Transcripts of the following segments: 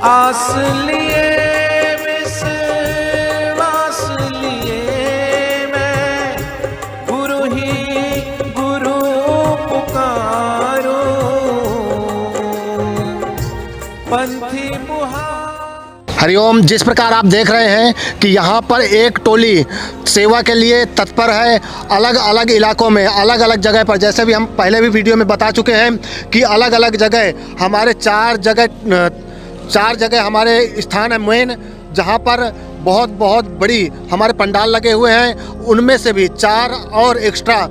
आस लिए विश्वास लिए मैं गुरु ही गुरु पुकारो पंथी मुहार। हरिओम। जिस प्रकार आप देख रहे हैं कि यहाँ पर एक टोली सेवा के लिए तत्पर है, अलग अलग इलाकों में, अलग अलग जगह पर। जैसे भी हम पहले भी वीडियो में बता चुके हैं कि अलग अलग जगह हमारे चार जगह हमारे स्थान है मेन, जहाँ पर बहुत बड़ी हमारे पंडाल लगे हुए हैं। उनमें से भी 4 और एक्स्ट्रा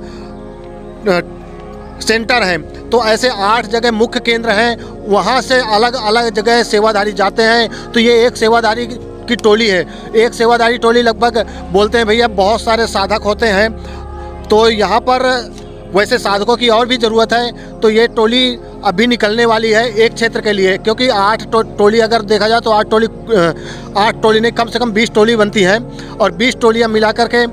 सेंटर हैं। तो ऐसे 8 जगह मुख्य केंद्र हैं, वहाँ से अलग अलग जगह सेवाधारी जाते हैं। तो ये एक सेवाधारी की टोली है। एक सेवाधारी टोली लगभग बोलते हैं भैया बहुत सारे साधक होते हैं, तो यहाँ पर वैसे साधकों की और भी ज़रूरत है। तो ये टोली अभी निकलने वाली है एक क्षेत्र के लिए, क्योंकि 8 टोली अगर देखा जाए तो 8 टोली नहीं, कम से कम 20 टोली बनती हैं। और 20 टोलियाँ मिला करके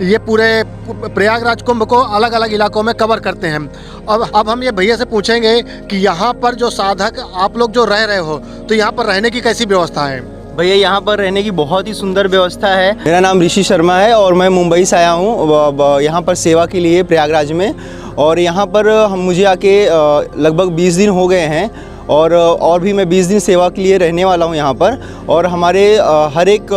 ये पूरे प्रयागराज कुंभ को अलग अलग इलाकों में कवर करते हैं। अब हम ये भैया से पूछेंगे कि यहाँ पर जो साधक आप लोग जो रह रहे हो, तो यहाँ पर रहने की कैसी व्यवस्था है? भैया यहाँ पर रहने की बहुत ही सुंदर व्यवस्था है। मेरा नाम ऋषि शर्मा है और मैं मुंबई से आया हूँ यहाँ पर सेवा के लिए प्रयागराज में। और यहाँ पर मुझे आके लगभग 20 दिन हो गए हैं और भी मैं 20 दिन सेवा के लिए रहने वाला हूँ यहाँ पर। और हमारे हर एक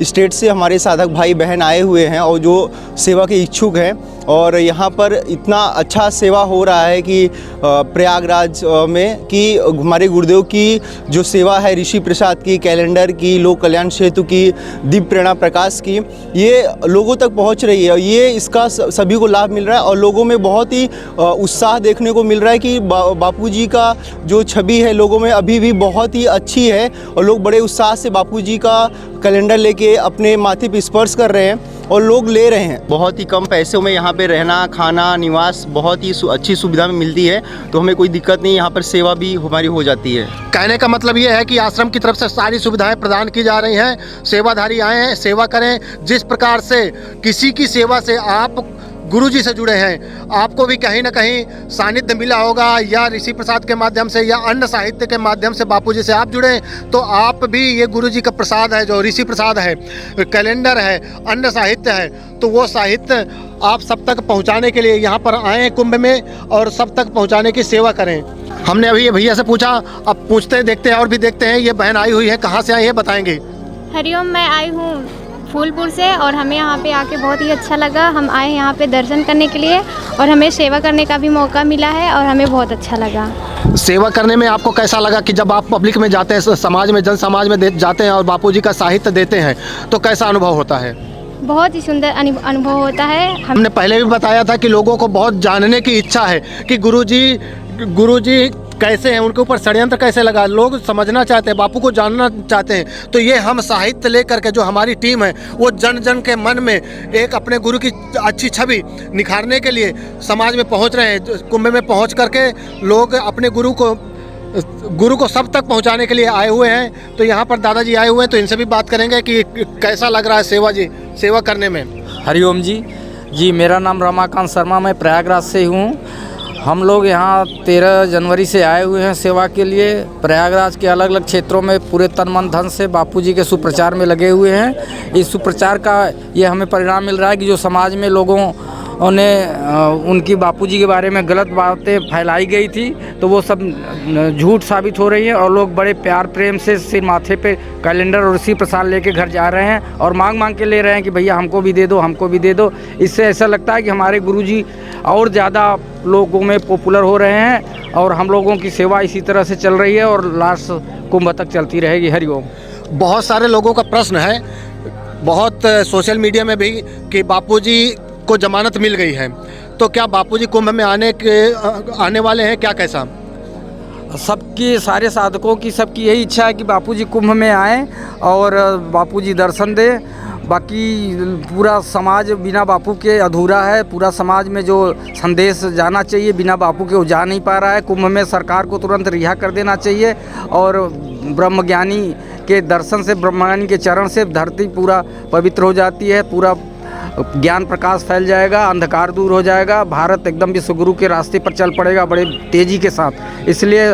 स्टेट से हमारे साधक भाई बहन आए हुए हैं और जो सेवा के इच्छुक हैं। और यहाँ पर इतना अच्छा सेवा हो रहा है कि प्रयागराज में कि हमारे गुरुदेव की जो सेवा है, ऋषि प्रसाद की, कैलेंडर की, लोक कल्याण सेतु की, दिव्य प्रेरणा प्रकाश की, ये लोगों तक पहुँच रही है। ये इसका सभी को लाभ मिल रहा है और लोगों में बहुत ही उत्साह देखने को मिल रहा है कि बापूजी का जो छवि है लोगों में अभी भी बहुत ही अच्छी है। और लोग बड़े उत्साह से बापूजी का कैलेंडर लेके अपने माथे पर स्पर्श कर रहे हैं और लोग ले रहे हैं। बहुत ही कम पैसों में यहाँ पे रहना, खाना, निवास बहुत ही अच्छी सुविधा में मिलती है। तो हमें कोई दिक्कत नहीं, यहाँ पर सेवा भी हमारी हो जाती है। कहने का मतलब ये है कि आश्रम की तरफ से सारी सुविधाएं प्रदान की जा रही हैं। सेवाधारी आए हैं, सेवा करें। जिस प्रकार से किसी की सेवा से आप गुरुजी से जुड़े हैं, आपको भी कहीं ना कहीं सानिध्य मिला होगा, या ऋषि प्रसाद के माध्यम से या अन्य साहित्य के माध्यम से बापूजी से आप जुड़े, तो आप भी ये गुरुजी का प्रसाद है, जो ऋषि प्रसाद है, कैलेंडर है, अन्य साहित्य है, तो वो साहित्य आप सब तक पहुंचाने के लिए यहाँ पर आए हैं कुंभ में और सब तक पहुंचाने की सेवा करें। हमने अभी ये भैया से पूछा, अब पूछते हैं, देखते हैं और भी देखते हैं। ये बहन आई हुई है, कहाँ से आई है बताएंगे? हरिओम, मैं आई हूँ फूलपुर से और हमें यहाँ पे आके बहुत ही अच्छा लगा। हम आए यहाँ पे दर्शन करने के लिए और हमें सेवा करने का भी मौका मिला है और हमें बहुत अच्छा लगा। सेवा करने में आपको कैसा लगा कि जब आप पब्लिक में जाते हैं, समाज में, जन समाज में जाते हैं और बापूजी का साहित्य देते हैं, तो कैसा अनुभव होता है? बहुत ही सुंदर अनुभव होता है। हमने पहले भी बताया था कि लोगों को बहुत जानने की इच्छा है कि गुरुजी कैसे हैं, उनके ऊपर षड्यंत्र कैसे लगा, लोग समझना चाहते हैं, बापू को जानना चाहते हैं। तो ये हम साहित्य लेकर के, जो हमारी टीम है, वो जन जन के मन में एक अपने गुरु की अच्छी छवि निखारने के लिए समाज में पहुंच रहे हैं। कुंभ में पहुंच करके लोग अपने गुरु को सब तक पहुंचाने के लिए आए हुए हैं। तो यहाँ पर दादाजी आए हुए हैं, तो इनसे भी बात करेंगे कि कैसा लग रहा है सेवा करने में। हरिओम जी, मेरा नाम रमाकांत शर्मा, मैं प्रयागराज से हूँ। हम लोग यहाँ 13 जनवरी से आए हुए हैं सेवा के लिए। प्रयागराज के अलग अलग क्षेत्रों में पूरे तन मन धन से बापूजी के सुप्रचार में लगे हुए हैं। इस सुप्रचार का ये हमें परिणाम मिल रहा है कि जो समाज में लोगों ने उनकी बापूजी के बारे में गलत बातें फैलाई गई थी, तो वो सब झूठ साबित हो रही है और लोग बड़े प्यार प्रेम से सिर माथे पे कैलेंडर और ऋषि प्रसाद लेके घर जा रहे हैं और मांग के ले रहे हैं कि भैया हमको भी दे दो, हमको भी दे दो। इससे ऐसा लगता है कि हमारे गुरुजी और ज़्यादा लोगों में पॉपुलर हो रहे हैं और हम लोगों की सेवा इसी तरह से चल रही है और लास्ट कुंभ तक चलती रहेगी। हरिओम। बहुत सारे लोगों का प्रश्न है, बहुत सोशल मीडिया में भी, कि बापूजी को जमानत मिल गई है, तो क्या बापूजी कुंभ में आने वाले हैं, क्या कैसा? सबकी, सारे साधकों की, सबकी यही इच्छा है कि बापूजी कुंभ में आएँ और बापूजी दर्शन दे। बाकी पूरा समाज बिना बापू के अधूरा है। पूरा समाज में जो संदेश जाना चाहिए बिना बापू के वो जा नहीं पा रहा है। कुंभ में सरकार को तुरंत रिहा कर देना चाहिए और ब्रह्मज्ञानी के दर्शन से, ब्रह्मज्ञानी के चरण से धरती पूरा पवित्र हो जाती है, पूरा ज्ञान प्रकाश फैल जाएगा, अंधकार दूर हो जाएगा, भारत एकदम विश्वगुरु के रास्ते पर चल पड़ेगा बड़े तेज़ी के साथ। इसलिए